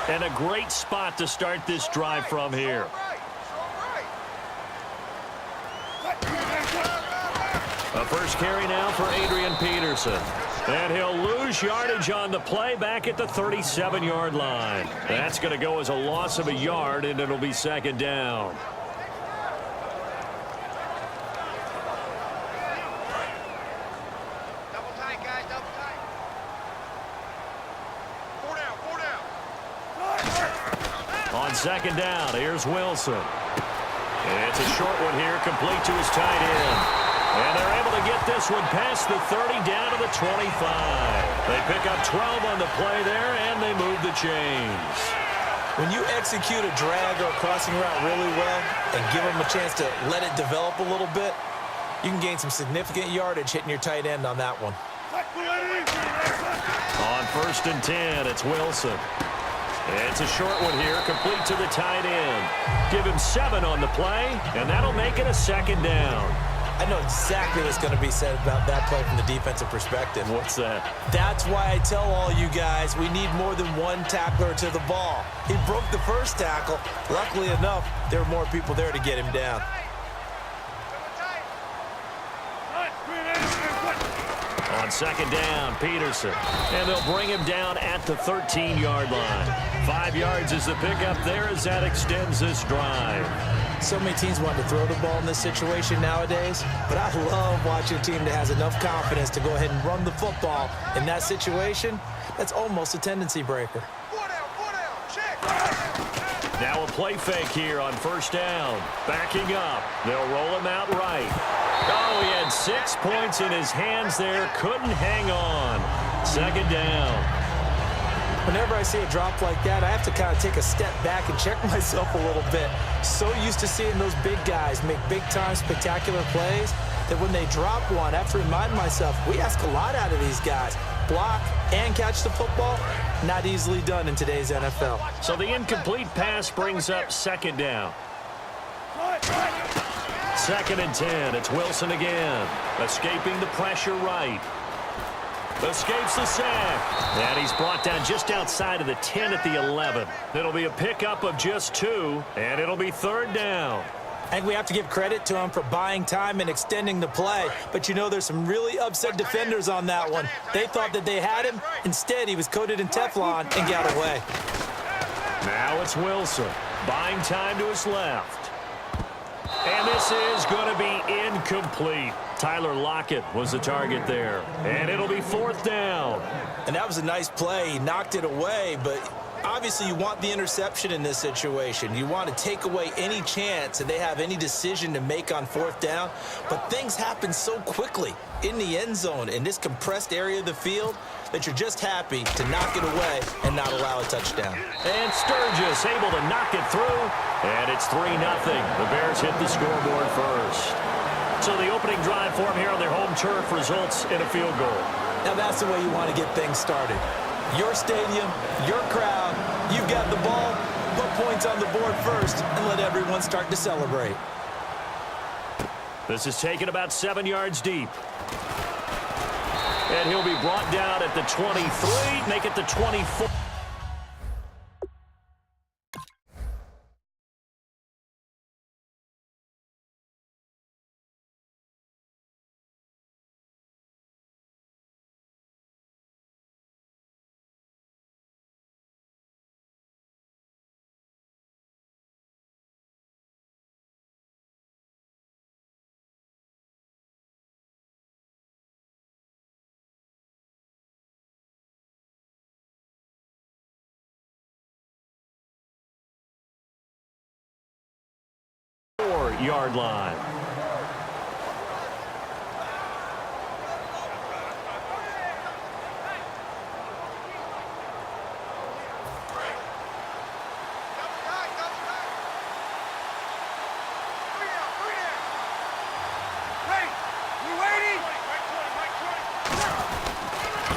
And a great spot to start this drive from here. A first carry now for Adrian Peterson. And he'll lose yardage on the play back at the 37-yard line. That's going to go as a loss of a yard, and it'll be second down. Double tight, guys, double tight. 4 down. On second down, here's Wilson. It's a short one here, complete to his tight end. And they're able to get this one past the 30 down to the 25. They pick up 12 on the play there, and they move the chains. When you execute a drag or a crossing route really well and give them a chance to let it develop a little bit, you can gain some significant yardage hitting your tight end on that one. On first and 10, it's Wilson. It's a short one here, complete to the tight end. Give him 7 on the play, and that'll make it a second down. I know exactly what's going to be said about that play from the defensive perspective. What's that? That's why I tell all you guys we need more than one tackler to the ball. He broke the first tackle. Luckily enough, there were more people there to get him down. On second down, Peterson. And they'll bring him down at the 13-yard line. 5 yards is the pickup there as that extends this drive. So many teams want to throw the ball in this situation nowadays, but I love watching a team that has enough confidence to go ahead and run the football. In that situation, that's almost a tendency breaker. 4 down, check. Now a play fake here on first down. Backing up. They'll roll him out right. Oh, he had 6 points in his hands there. Couldn't hang on. Second down. Whenever I see a drop like that, I have to kind of take a step back and check myself a little bit. So used to seeing those big guys make big-time spectacular plays that when they drop one, I have to remind myself, we ask a lot out of these guys. Block and catch the football, not easily done in today's NFL. So the incomplete pass brings up second down. Second and 10, it's Wilson again. Escaping the pressure right. Escapes the sack. And he's brought down just outside of the 10 at the 11. It'll be a pickup of just 2, and it'll be third down. I think we have to give credit to him for buying time and extending the play. But you know there's some really upset defenders on that one. They thought that they had him. Instead, he was coated in Teflon and got away. Now it's Wilson. Buying time to his left. And this is going to be incomplete. Tyler Lockett was the target there. And it'll be fourth down. And that was a nice play. He knocked it away, but obviously you want the interception in this situation. You want to take away any chance that they have any decision to make on fourth down. But things happen so quickly in the end zone in this compressed area of the field that you're just happy to knock it away and not allow a touchdown. And Sturgis able to knock it through. And it's 3-0. The Bears hit the scoreboard first. So the opening drive for them here on their home turf results in a field goal. Now that's the way you want to get things started. Your stadium, your crowd, you've got the ball, put points on the board first, and let everyone start to celebrate. This is taken about 7 yards deep. And he'll be brought down at the 23, make it the 24. Yard line.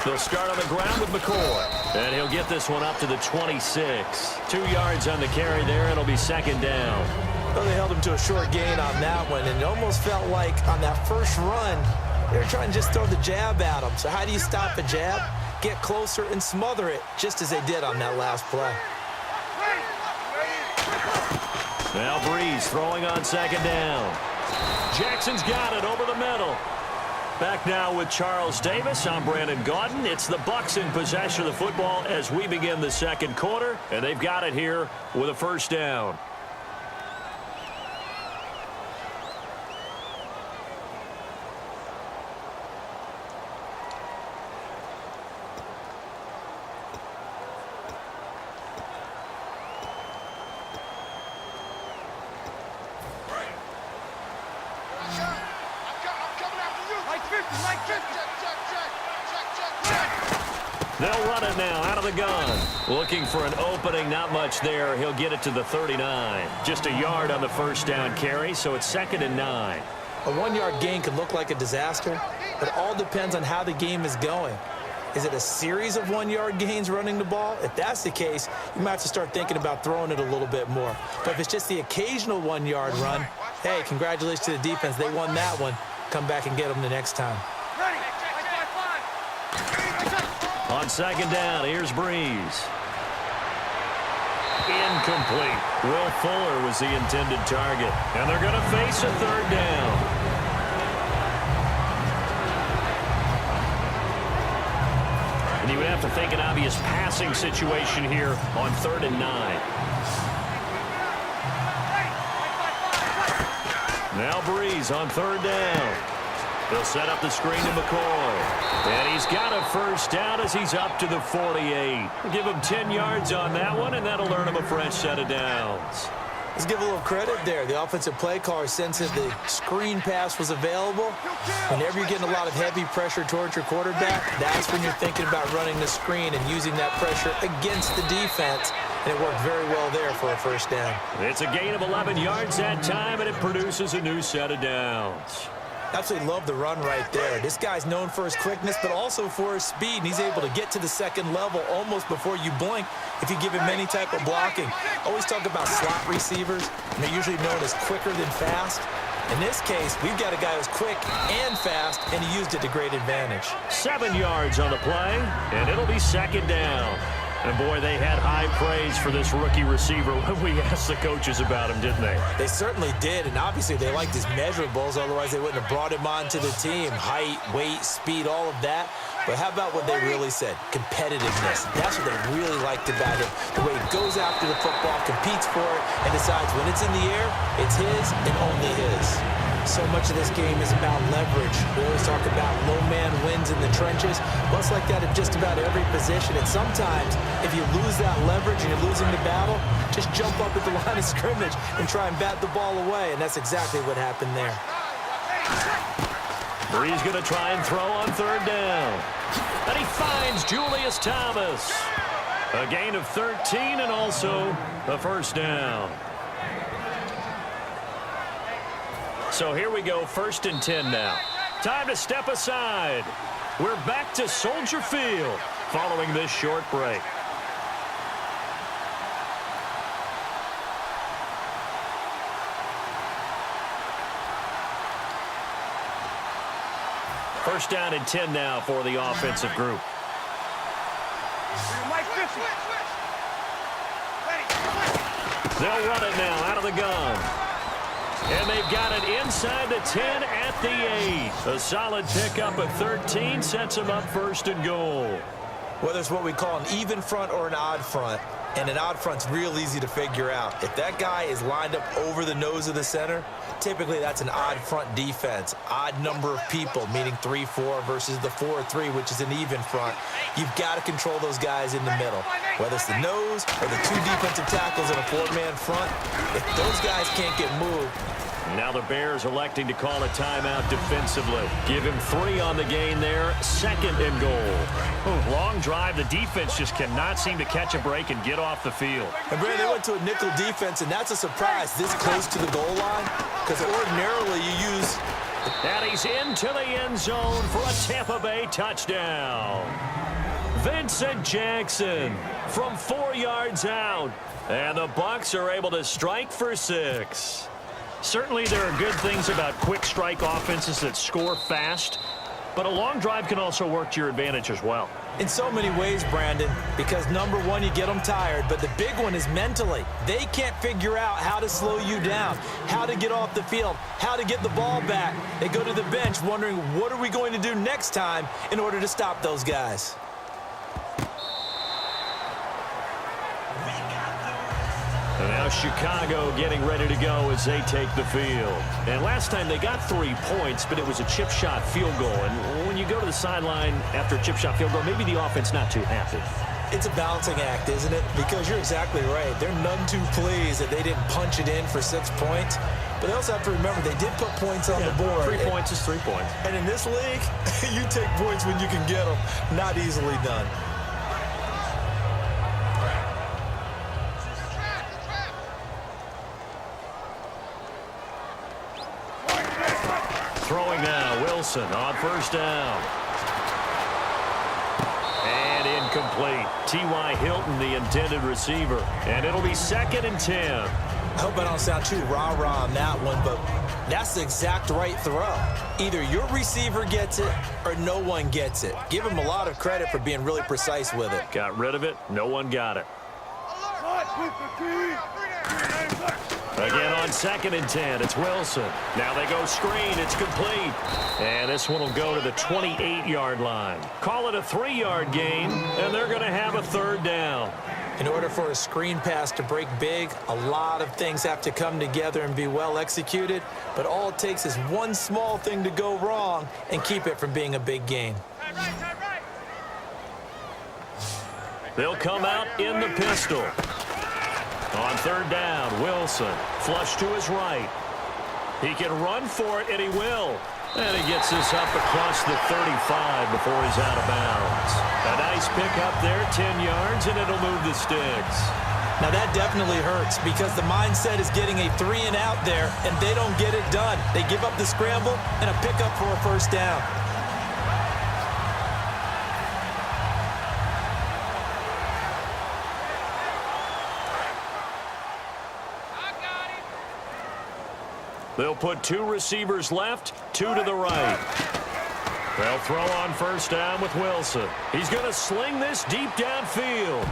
They'll start on the ground with McCoy. And he'll get this one up to the 26. 2 yards on the carry there. It'll be second down. Well, they held him to a short gain on that one, and it almost felt like on that first run, they were trying to just throw the jab at him. So how do you stop a jab? Get closer and smother it, just as they did on that last play. Now Breeze throwing on second down. Jackson's got it over the middle. Back now with Charles Davis. I'm Brandon Gaudin. It's the Bucs in possession of the football as we begin the second quarter, and they've got it here with a first down. They'll run it now out of the gun. Looking for an opening, not much there. He'll get it to the 39. Just a yard on the first down carry, so it's 2nd and 9. A 1-yard gain can look like a disaster. It all depends on how the game is going. Is it a series of 1-yard gains running the ball? If that's the case, you might have to start thinking about throwing it a little bit more. But if it's just the occasional 1-yard run, hey, congratulations to the defense. They won that one. Come back and get them the next time. On second down, here's Breeze. Incomplete. Will Fuller was the intended target. And they're going to face a third down. And you would have to think an obvious passing situation here on 3rd and 9. Now Breeze on 3rd down. They'll set up the screen to McCoy. And he's got a first down as he's up to the 48. Give him 10 yards on that one, and that'll earn him a fresh set of downs. Let's give a little credit there. The offensive play caller sensed that the screen pass was available. Whenever you're getting a lot of heavy pressure towards your quarterback, that's when you're thinking about running the screen and using that pressure against the defense. And it worked very well there for a first down. It's a gain of 11 yards that time, and it produces a new set of downs. Absolutely love the run right there. This guy's known for his quickness, but also for his speed, and he's able to get to the second level almost before you blink if you give him any type of blocking. Always talk about slot receivers, and they're usually known as quicker than fast. In this case, we've got a guy who's quick and fast, and he used it to great advantage. 7 yards on the play, and it'll be second down. And, boy, they had high praise for this rookie receiver when we asked the coaches about him, didn't they? They certainly did, and obviously they liked his measurables. Otherwise, they wouldn't have brought him onto the team. Height, weight, speed, all of that. But how about what they really said? Competitiveness. That's what they really liked about him. The way he goes after the football, competes for it, and decides when it's in the air, it's his and only his. So much of this game is about leverage. We always talk about low man wins in the trenches. Well, it's like that at just about every position. And sometimes, if you lose that leverage and you're losing the battle, just jump up at the line of scrimmage and try and bat the ball away. And that's exactly what happened there. Breeze going to try and throw on 3rd down. And he finds Julius Thomas. A gain of 13 and also a first down. So here we go, 1st and 10 now. Time to step aside. We're back to Soldier Field following this short break. First down and 10 now for the offensive group. They'll run it now out of the gun. And they've got it inside the 10 at the 8. A solid pickup at 13 sets them up 1st and goal. Whether it's what we call an even front or an odd front, and an odd front's real easy to figure out. If that guy is lined up over the nose of the center, typically that's an odd front defense. Odd number of people, meaning 3-4 versus the 4-3, which is an even front. You've got to control those guys in the middle. Whether it's the nose or the 2 defensive tackles in a 4-man front, if those guys can't get moved. Now the Bears electing to call a timeout defensively. Give him 3 on the gain there. 2nd and goal. Long drive. The defense just cannot seem to catch a break and get off the field. And Brandon, they went to a nickel defense, and that's a surprise this close to the goal line, because ordinarily you use. And he's into the end zone for a Tampa Bay touchdown. Vincent Jackson from 4 yards out. And the Bucs are able to strike for 6. Certainly there are good things about quick strike offenses that score fast. but a long drive can also work to your advantage as well. In so many ways, Brandon, because number one, you get them tired, but the big one is mentally. They can't figure out how to slow you down, how to get off the field, how to get the ball back. They go to the bench wondering, what are we going to do next time in order to stop those guys? And now Chicago getting ready to go as they take the field. And last time they got 3 points, but it was a chip shot field goal. And when you go to the sideline after a chip shot field goal, maybe the offense not too happy. It's a balancing act, isn't it? Because you're exactly right. They're none too pleased that they didn't punch it in for 6 points. But they also have to remember they did put points on the board. 3 points is 3 points. And in this league, you take points when you can get them. Not easily done. Throwing now, Wilson on first down. And incomplete. T.Y. Hilton, the intended receiver. And it'll be 2nd and 10. I hope I don't sound too rah-rah on that one, but that's the exact right throw. Either your receiver gets it or no one gets it. Give him a lot of credit for being really precise with it. Got rid of it. No one got it. Again on 2nd and 10, it's Wilson. Now they go screen, it's complete. And this one will go to the 28-yard line. Call it a 3-yard gain, and they're going to have a 3rd down. In order for a screen pass to break big, a lot of things have to come together and be well executed. But all it takes is one small thing to go wrong and keep it from being a big gain. They'll come out in the pistol. On 3rd down, Wilson, flush to his right. He can run for it, and he will. And he gets this up across the 35 before he's out of bounds. A nice pickup there, 10 yards, and it'll move the sticks. Now that definitely hurts because the mindset is getting a 3-and-out there, and they don't get it done. They give up the scramble and a pickup for a first down. They'll put 2 receivers left, 2 to the right. They'll throw on first down with Wilson. He's going to sling this deep downfield.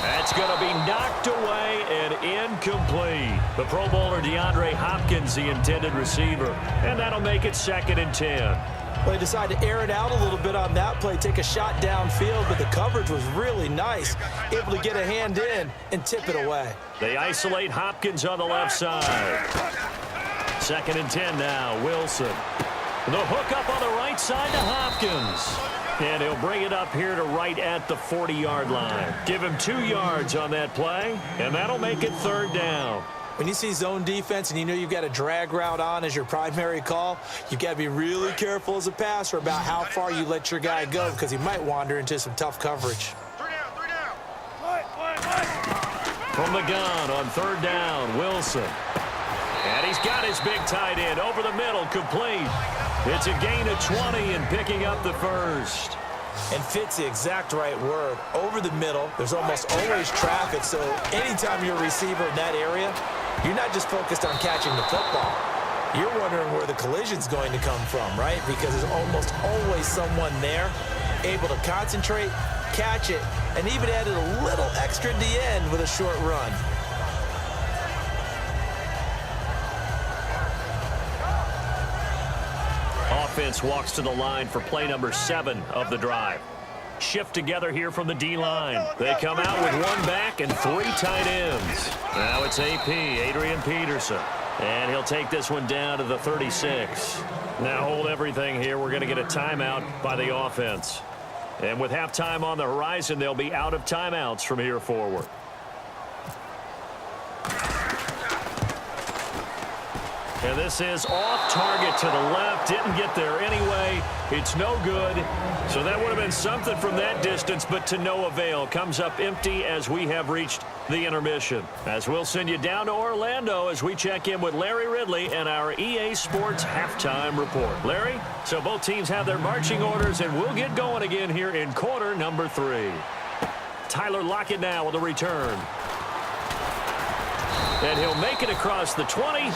That's going to be knocked away and incomplete. The Pro Bowler DeAndre Hopkins, the intended receiver. And that'll make it 2nd and 10. Well, they decided to air it out a little bit on that play, take a shot downfield, but the coverage was really nice. Able to get a hand in and tip it away. They isolate Hopkins on the left side. 2nd and 10 now, Wilson. The hook up on the right side to Hopkins. And he'll bring it up here to right at the 40-yard line. Give him 2 yards on that play, and that'll make it 3rd down. When you see zone defense and you know you've got a drag route on as your primary call, you've got to be really careful as a passer about how far you let your guy go because he might wander into some tough coverage. 3 down. From the gun on 3rd down, Wilson. And he's got his big tight end over the middle, complete. It's a gain of 20 and picking up the first. And fits the exact right word. Over the middle, there's almost always traffic, so anytime you're a receiver in that area, you're not just focused on catching the football. You're wondering where the collision's going to come from, right? Because there's almost always someone there able to concentrate, catch it, and even added a little extra at the end with a short run. Offense walks to the line for play number 7 of the drive. Shift together here from the D-line. They come out with 1 back and 3 tight ends. Now it's AP, Adrian Peterson. And he'll take this one down to the 36. Now hold everything here. We're going to get a timeout by the offense. And with halftime on the horizon, they'll be out of timeouts from here forward. And this is off target to the left. Didn't get there anyway. It's no good. So that would have been something from that distance, but to no avail. Comes up empty as we have reached the intermission. As we'll send you down to Orlando as we check in with Larry Ridley and our EA Sports halftime report. Larry, so both teams have their marching orders, and we'll get going again here in quarter number 3. Tyler Lockett now with a return. And he'll make it across the 20.